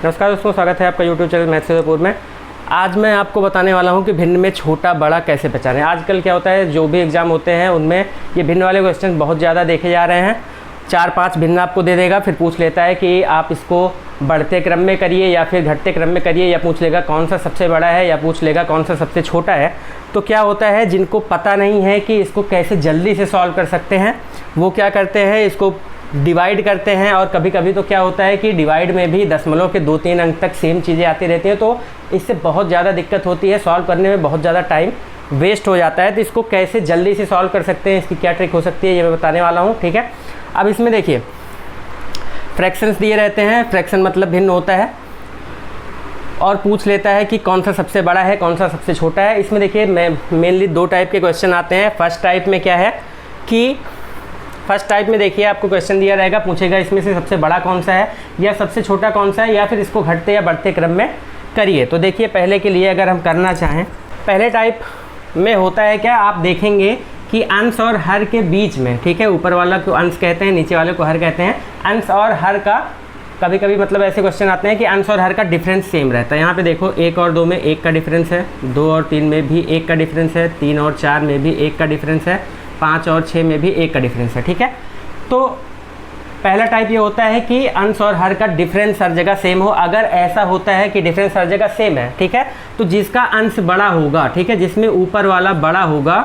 नमस्कार दोस्तों, स्वागत है आपका यूट्यूब चैनल मैथ्स उदयपुर में। आज मैं आपको बताने वाला हूं कि भिन्न में छोटा बड़ा कैसे पहचानें। आजकल क्या होता है, जो भी एग्ज़ाम होते हैं उनमें ये भिन्न वाले क्वेश्चन बहुत ज़्यादा देखे जा रहे हैं। 4-5 भिन्न आपको दे देगा, फिर पूछ लेता है कि आप इसको बढ़ते क्रम में करिए या फिर घटते क्रम में करिए, या पूछ लेगा कौन सा सबसे बड़ा है या पूछ लेगा कौन सा सबसे छोटा है। तो क्या होता है, जिनको पता नहीं है कि इसको कैसे जल्दी से सॉल्व कर सकते हैं, वो क्या करते हैं, इसको डिवाइड करते हैं। और कभी कभी तो क्या होता है कि डिवाइड में भी दशमलव के 2-3 अंक तक सेम चीज़ें आती रहती हैं, तो इससे बहुत ज़्यादा दिक्कत होती है, सॉल्व करने में बहुत ज़्यादा टाइम वेस्ट हो जाता है। तो इसको कैसे जल्दी से सॉल्व कर सकते हैं, इसकी क्या ट्रिक हो सकती है, ये मैं बताने वाला हूँ। ठीक है, अब इसमें देखिए फ्रैक्शंस दिए रहते हैं, फ्रैक्शन मतलब भिन्न होता है, और पूछ लेता है कि कौन सा सबसे बड़ा है, कौन सा सबसे छोटा है। इसमें देखिए मेनली 2 टाइप के क्वेश्चन आते हैं। फर्स्ट टाइप में क्या है कि फर्स्ट टाइप में देखिए आपको क्वेश्चन दिया रहेगा, पूछेगा इसमें से सबसे बड़ा कौन सा है या सबसे छोटा कौन सा है, या फिर इसको घटते या बढ़ते क्रम में करिए। तो देखिए पहले के लिए अगर हम करना चाहें, पहले टाइप में होता है क्या, आप देखेंगे कि अंश और हर के बीच में, ठीक है, ऊपर वाला को अंश कहते हैं, नीचे वाले को हर कहते हैं। अंश और हर का कभी कभी मतलब ऐसे क्वेश्चन आते हैं कि अंश और हर का डिफरेंस सेम रहता है। यहाँ पे देखो 1 और 2 में 1 का डिफरेंस है, 2 और 3 में भी 1 का डिफरेंस है, 3 और 4 में भी 1 का डिफरेंस है, 5 और 6 में भी 1 का डिफरेंस है। ठीक है, तो पहला टाइप ये होता है कि अंश और हर का डिफरेंस हर जगह सेम हो। अगर ऐसा होता है कि डिफरेंस हर जगह सेम है, ठीक है, तो जिसका अंश बड़ा होगा, ठीक है, जिसमें ऊपर वाला बड़ा होगा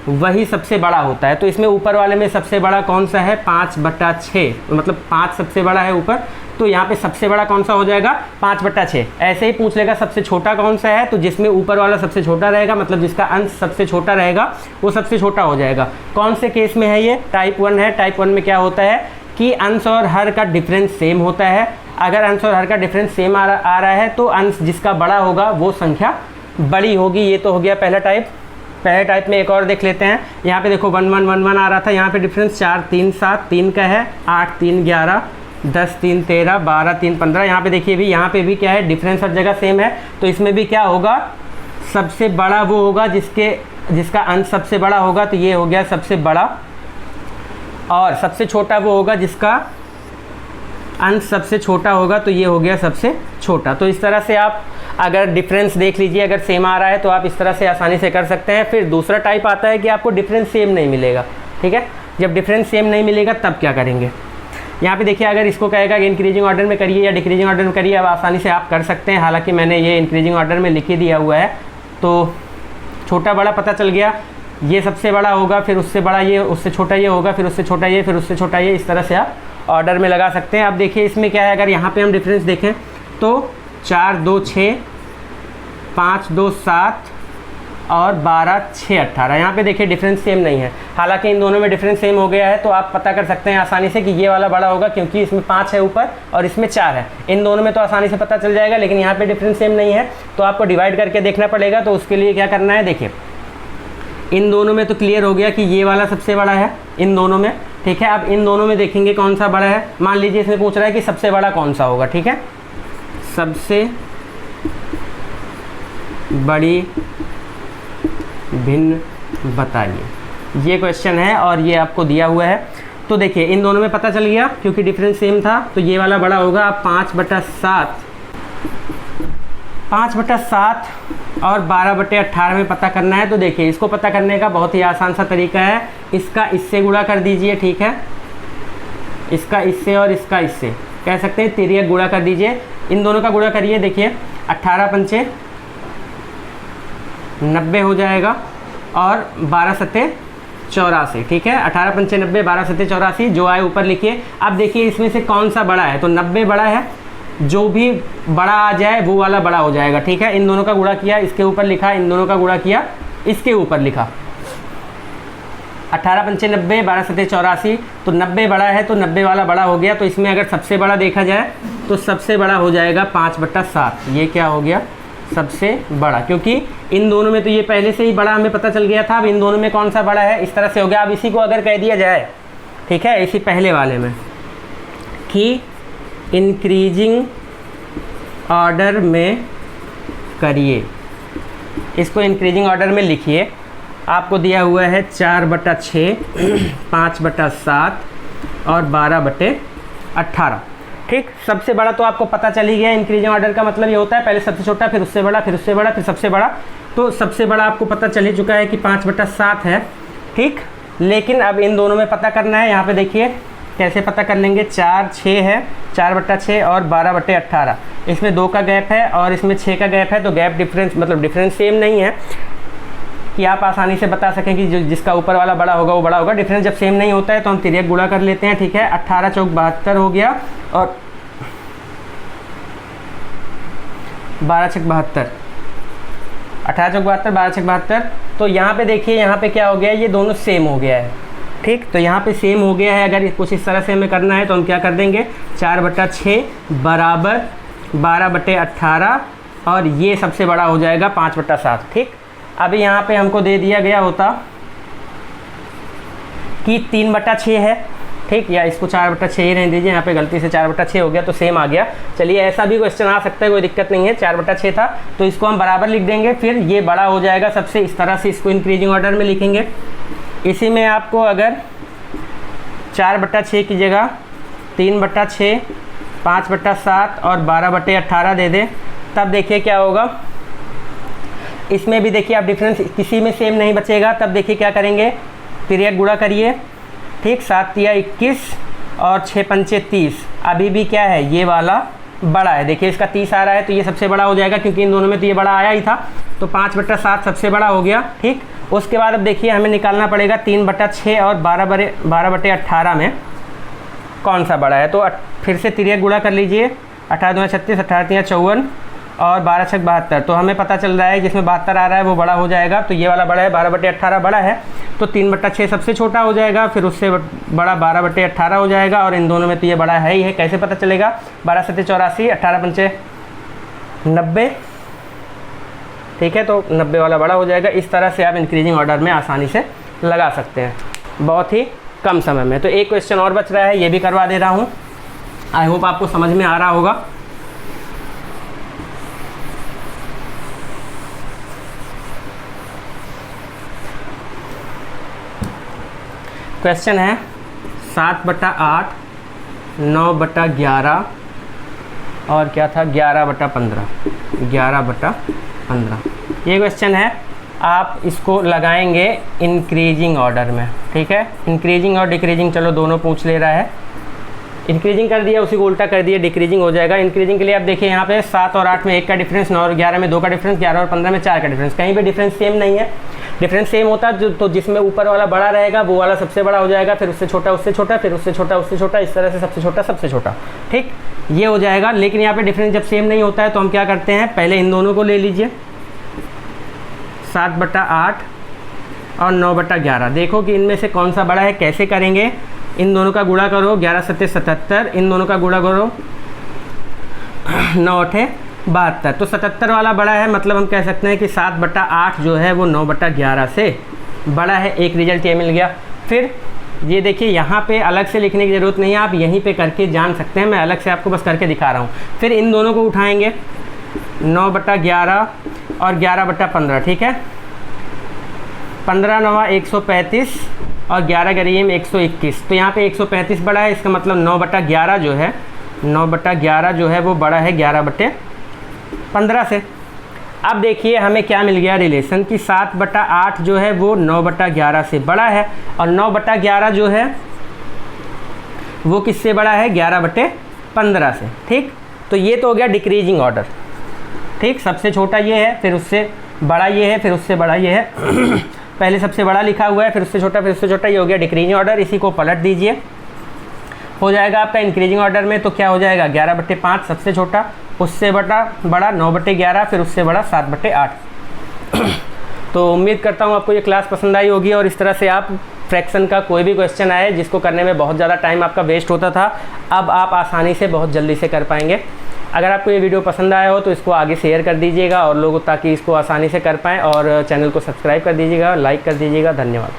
वही सबसे बड़ा होता है। तो इसमें ऊपर वाले में सबसे बड़ा कौन सा है, 5/6, मतलब 5 सबसे बड़ा है ऊपर, तो यहाँ पे सबसे बड़ा कौन सा हो जाएगा, 5/6। ऐसे ही पूछ लेगा सबसे छोटा कौन सा है, तो जिसमें ऊपर वाला सबसे छोटा रहेगा, मतलब जिसका अंश सबसे छोटा रहेगा वो सबसे छोटा हो जाएगा। कौन से केस में है ये, टाइप 1 है। टाइप 1 में क्या होता है कि अंश और हर का डिफरेंस सेम होता है। अगर अंश और हर का डिफरेंस सेम आ रहा है तो अंश जिसका बड़ा होगा वो संख्या बड़ी होगी। ये तो हो गया पहला टाइप। पहले टाइप में एक और देख लेते हैं। यहाँ पे देखो 1 1 1 1 आ रहा था, यहाँ पे डिफरेंस 4 3 7 3 का है, 8 3 11 10 3 13 12 3 15। यहाँ पे देखिए भी, यहाँ पे भी क्या है, डिफरेंस हर जगह सेम है। तो इसमें भी क्या होगा, सबसे बड़ा वो होगा जिसका अंश सबसे बड़ा होगा, तो ये हो गया सबसे बड़ा, और सबसे छोटा वो होगा जिसका अंश सबसे छोटा होगा, तो ये हो गया सबसे छोटा। तो इस तरह से आप अगर डिफरेंस देख लीजिए, अगर सेम आ रहा है तो आप इस तरह से आसानी से कर सकते हैं। फिर दूसरा टाइप आता है कि आपको डिफरेंस सेम नहीं मिलेगा। ठीक है, जब डिफरेंस सेम नहीं मिलेगा तब क्या करेंगे। यहाँ पे देखिए, अगर इसको कहेगा कि इंक्रीजिंग ऑर्डर में करिए या डिक्रीजिंग ऑर्डर में करिए, अब आसानी से आप कर सकते हैं। हालांकि मैंने ये इंक्रीजिंग ऑर्डर में लिख ही दिया हुआ है, तो छोटा बड़ा पता चल गया, ये सबसे बड़ा होगा, फिर उससे बड़ा ये, उससे छोटा ये होगा, फिर उससे छोटा ये, फिर उससे छोटा ये। इस तरह से आप ऑर्डर में लगा सकते हैं। अब देखिए इसमें क्या है, अगर यहाँ पे हम डिफरेंस देखें तो 4 2 6 5 2 7 और 12 6 18। यहाँ पे देखिए डिफरेंस सेम नहीं है। हालांकि इन दोनों में डिफरेंस सेम हो गया है, तो आप पता कर सकते हैं आसानी से कि ये वाला बड़ा होगा, क्योंकि इसमें 5 है ऊपर और इसमें 4 है। इन दोनों में तो आसानी से पता चल जाएगा, लेकिन यहाँ पे डिफरेंस सेम नहीं है, तो आपको डिवाइड करके देखना पड़ेगा। तो उसके लिए क्या करना है, देखिए इन दोनों में तो क्लियर हो गया कि ये वाला सबसे बड़ा है इन दोनों में। ठीक है, अब इन दोनों में देखेंगे कौन सा बड़ा है। मान लीजिए इसमें पूछ रहा है कि सबसे बड़ा कौन सा होगा। ठीक है, सबसे बड़ी भिन्न बताइए, ये क्वेश्चन है और ये आपको दिया हुआ है। तो देखिए इन दोनों में पता चल गया, क्योंकि डिफरेंस सेम था, तो ये वाला बड़ा होगा। अब 5/7 और 12/18 में पता करना है। तो देखिए इसको पता करने का बहुत ही आसान सा तरीका है, इसका इससे गुणा कर दीजिए। ठीक है, इसका इससे और इसका इससे, कह सकते हैं तिर्यक गुणा कर दीजिए। इन दोनों का गुणा करिए, देखिए 18 पंचे 90 हो जाएगा और 12 सत्ते 84। ठीक है, 18 पंचे 90, 12 सत्ते 84, जो आए ऊपर लिखिए। अब देखिए इसमें से कौन सा बड़ा है, तो 90 बड़ा है, जो भी बड़ा आ जाए वो वाला बड़ा हो जाएगा। ठीक है, इन दोनों का गुणा किया, इसके ऊपर लिखा, इन दोनों का गुणा किया, इसके ऊपर लिखा। 18 पंचे 90, 12 सत्ते 84, तो 90 बड़ा है, तो 90 वाला बड़ा हो गया। तो इसमें अगर सबसे बड़ा देखा जाए तो सबसे बड़ा हो जाएगा 5/7। ये क्या हो गया, सबसे बड़ा, क्योंकि इन दोनों में तो ये पहले से ही बड़ा हमें पता चल गया था। अब इन दोनों में कौन सा बड़ा है, इस तरह से हो गया। अब इसी को अगर कह दिया जाए, ठीक है, इसी पहले वाले में कि इंक्रीजिंग ऑर्डर में करिए, इसको इंक्रीजिंग ऑर्डर में लिखिए। आपको दिया हुआ है 4/6, 5/7 और 12/18। ठीक, सबसे बड़ा तो आपको पता चल ही गया। इंक्रीजिंग ऑर्डर का मतलब ये होता है पहले सबसे छोटा, फिर उससे बड़ा, फिर उससे बड़ा, फिर सबसे बड़ा। तो सबसे बड़ा आपको पता चल ही चुका है कि 5/7 है। ठीक, लेकिन अब इन दोनों में पता करना है। यहाँ पे देखिए कैसे पता कर लेंगे। 4, 6 है, 4/6 और 12/18। इसमें 2 का गैप है और इसमें 6 का गैप है, तो गैप डिफरेंस मतलब डिफरेंस सेम नहीं है कि आप आसानी से बता सकें कि जो जिसका ऊपर वाला बड़ा होगा वो बड़ा होगा। डिफरेंस जब सेम नहीं होता है तो हम तिर्यक गुणा कर लेते हैं। ठीक है, 18 चौक 72 हो गया और 12 छक 72, 18 चौक 72, 12 छक 72। तो यहाँ पे देखिए, यहाँ पे क्या हो गया, ये दोनों सेम हो गया है। ठीक, तो यहाँ पे सेम हो गया है। अगर कुछ इस तरह से हमें करना है तो हम क्या कर देंगे, 4/6 बराबर 12/18 और ये सबसे बड़ा हो जाएगा 5/7। ठीक, अभी यहाँ पे हमको दे दिया गया होता कि 3/6 है। ठीक, या इसको 4/6 ही रहने दीजिए, यहाँ पे गलती से 4/6 हो गया तो सेम आ गया। चलिए, ऐसा भी क्वेश्चन आ सकता है, कोई दिक्कत नहीं है। 4/6 था तो इसको हम बराबर लिख देंगे, फिर ये बड़ा हो जाएगा सबसे। इस तरह से इसको इंक्रीजिंग ऑर्डर में लिखेंगे। इसी में आपको अगर 4/6 की जगह 3/6, 5/7 और 12/18 दे दें, तब देखिए क्या होगा। इसमें भी देखिए आप डिफरेंस किसी में सेम नहीं बचेगा। तब देखिए क्या करेंगे, तिर्यक गुणा करिए। ठीक, 7 या 21 और 6 पंचे 30। अभी भी क्या है, ये वाला बड़ा है। देखिए इसका 30 आ रहा है तो ये सबसे बड़ा हो जाएगा, क्योंकि इन दोनों में तो ये बड़ा आया ही था। तो 5/7 सबसे बड़ा हो गया। ठीक, उसके बाद अब देखिए हमें निकालना पड़ेगा 3/6 और 12/18 में कौन सा बड़ा है। तो फिर से तिर्यक गुणा कर लीजिए। 18 दूना 36, 18 3 54 और 12 छक 72। तो हमें पता चल रहा है जिसमें 72 आ रहा है वो बड़ा हो जाएगा। तो ये वाला बड़ा है, 12/18 बड़ा है, तो 3/6 सबसे छोटा हो जाएगा, फिर उससे बड़ा 12/18 हो जाएगा। और इन दोनों में तो ये बड़ा है ही है। कैसे पता चलेगा, 12 7 84, 18 पंचे 90। ठीक है, तो 90 वाला बड़ा हो जाएगा। इस तरह से आप इंक्रीजिंग ऑर्डर में आसानी से लगा सकते हैं, बहुत ही कम समय में। तो एक क्वेश्चन और बच रहा है, ये भी करवा दे रहा हूँ। आई होप आपको समझ में आ रहा होगा। क्वेश्चन है 7/8, 9/11 और क्या था 11/15, 11/15 ये क्वेश्चन है। आप इसको लगाएंगे इंक्रीजिंग ऑर्डर में। ठीक है, इंक्रीजिंग और डिक्रीजिंग चलो दोनों पूछ ले रहा है। इंक्रीजिंग कर दिया, उसी को उल्टा कर दिया, डिक्रीजिंग हो जाएगा। इंक्रीजिंग के लिए आप देखिए यहाँ पे 7 और 8 में 1 का डिफरेंस, 9 और 11 में 2 का डिफरेंस, 11 और 15 में 4 का डिफरेंस। कहीं पे डिफरेंस सेम नहीं है। डिफरेंस सेम होता तो जिसमें ऊपर वाला बड़ा रहेगा वो वाला सबसे बड़ा हो जाएगा, फिर उससे छोटा उससे छोटा, फिर उससे छोटा उससे छोटा, इस तरह से सबसे छोटा सबसे छोटा। ठीक, ये हो जाएगा। लेकिन यहाँ पे डिफरेंस जब सेम नहीं होता है तो हम क्या करते हैं, पहले इन दोनों को ले लीजिए, 7/8 और 9/11। देखो कि इनमें से कौन सा बड़ा है। कैसे करेंगे, इन दोनों का गुणा करो, 11 7 77, इन दोनों का गुणा करो 9 8 72। तो 77 वाला बड़ा है, मतलब हम कह सकते हैं कि 7/8 जो है वो 9/11 से बड़ा है। एक रिजल्ट ये मिल गया। फिर ये देखिए यहाँ पे अलग से लिखने की ज़रूरत नहीं है, आप यहीं पे करके जान सकते हैं। मैं अलग से आपको बस करके दिखा रहा हूँ। फिर इन दोनों को उठाएंगे, 9/11 और 11/15। ठीक है, 15 9 135 और 11 करिए में 121। तो यहाँ पे 135 बड़ा है, इसका मतलब 9/11 जो है, 9/11 जो है वो बड़ा है 11/15 से। अब देखिए हमें क्या मिल गया रिलेशन कि 7/8 जो है वो 9/11 से बड़ा है और 9/11 जो है वो किससे बड़ा है, 11/15 से। ठीक, तो ये तो हो गया डिक्रीजिंग ऑर्डर। ठीक, सबसे छोटा ये है, फिर उससे बड़ा ये है, फिर उससे बड़ा ये है। पहले सबसे बड़ा लिखा हुआ है, फिर उससे छोटा, फिर उससे छोटा, ये हो गया डिक्रीजिंग ऑर्डर। इसी को पलट दीजिए, हो जाएगा आपका इंक्रीजिंग ऑर्डर में। तो क्या हो जाएगा, 11/5 सबसे छोटा, उससे बड़ा 9/11, फिर उससे बड़ा 7/8। तो उम्मीद करता हूँ आपको ये क्लास पसंद आई होगी और इस तरह से आप फ्रैक्शन का कोई भी क्वेश्चन आए जिसको करने में बहुत ज़्यादा टाइम आपका वेस्ट होता था, अब आप आसानी से बहुत जल्दी से कर पाएंगे। अगर आपको ये वीडियो पसंद आया हो तो इसको आगे शेयर कर दीजिएगा और लोगों ताकि इसको आसानी से कर पाएँ, और चैनल को सब्सक्राइब कर दीजिएगा, लाइक कर दीजिएगा। धन्यवाद।